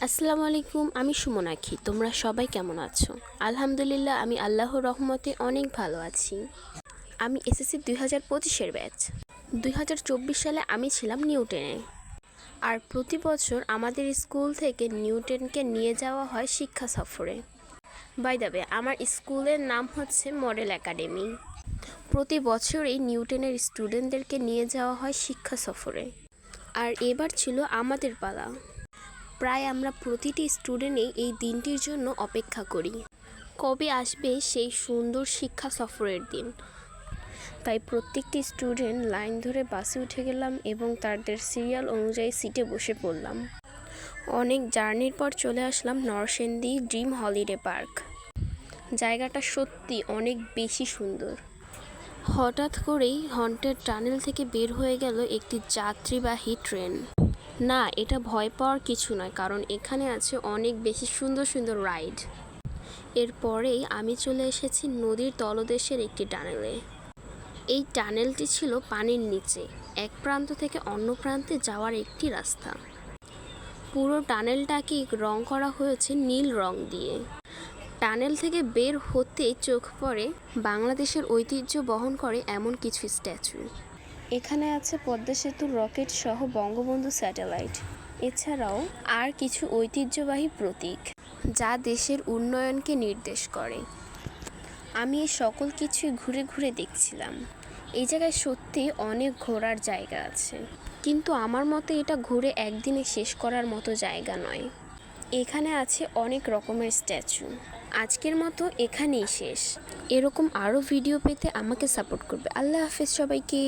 আসসালামু আলাইকুম। আমি সুমন আঁখি। তোমরা সবাই কেমন আছো? আলহামদুলিল্লাহ, আমি আল্লাহর রহমতে অনেক ভালো আছি। আমি এসএসসি 2025-এর ব্যাচ। 2024 সালে আমি ছিলাম নিউটেনে। আর প্রতি বছর আমাদের স্কুল থেকে নিউটেনকে নিয়ে যাওয়া হয় শিক্ষা সফরে। বাই দ্য ওয়ে, আমার স্কুলের নাম হচ্ছে মডেল একাডেমি। প্রতি বছরই নিউটেনের স্টুডেন্টদেরকে নিয়ে যাওয়া হয় শিক্ষা সফরে। আর এবার ছিল আমাদের পালা। প্রায় আমরা প্রতিটি স্টুডেন্টই এই দিনটির জন্য অপেক্ষা করি, কবে আসবে সেই সুন্দর শিক্ষা সফরের দিন। তাই প্রত্যেকটি স্টুডেন্ট লাইন ধরে বাসে উঠে গেলাম এবং তাদের সিরিয়াল অনুযায়ী সিটে বসে পড়লাম। অনেক জার্নির পর চলে আসলাম নরসিংদী ড্রিম হলিডে পার্ক। জায়গাটা সত্যি অনেক বেশি সুন্দর। হঠাৎ করেই হন্টেড টানেল থেকে বের হয়ে গেল একটি যাত্রীবাহী ট্রেন। না, এটা ভয় পাওয়ার কিছু নয়, কারণ এখানে আছে অনেক বেশি সুন্দর সুন্দর রাইড। এরপরেই আমি চলে এসেছি নদীর তলদেশের একটি টানেলে। এই টানেলটি ছিল পানির নিচে, এক প্রান্ত থেকে অন্য প্রান্তে যাওয়ার একটি রাস্তা। পুরো টানেলটাকে রং করা হয়েছে নীল রং দিয়ে। টানেল থেকে বের হতেই চোখ পড়ে বাংলাদেশের ঐতিহ্য বহন করে এমন কিছু স্ট্যাচু। এখানে আছে পদ্মা সেতুর রকেট সহ বঙ্গবন্ধু স্যাটেলাইট, এছাড়াও আর কিছু ঐতিহ্যবাহী প্রতীক যা দেশের উন্নয়নকে নির্দেশ করে। আমি এই সকল কিছুই ঘুরে ঘুরে দেখছিলাম। এই জায়গায় সত্যি অনেক ঘোরার জায়গা আছে, কিন্তু আমার মতে এটা ঘুরে একদিনে শেষ করার মতো জায়গা নয়। এখানে আছে অনেক রকমের স্ট্যাচু। আজকের মতো এখানেই শেষ। এরকম আরও ভিডিও পেতে আমাকে সাপোর্ট করবে। আল্লাহ হাফেজ সবাইকে।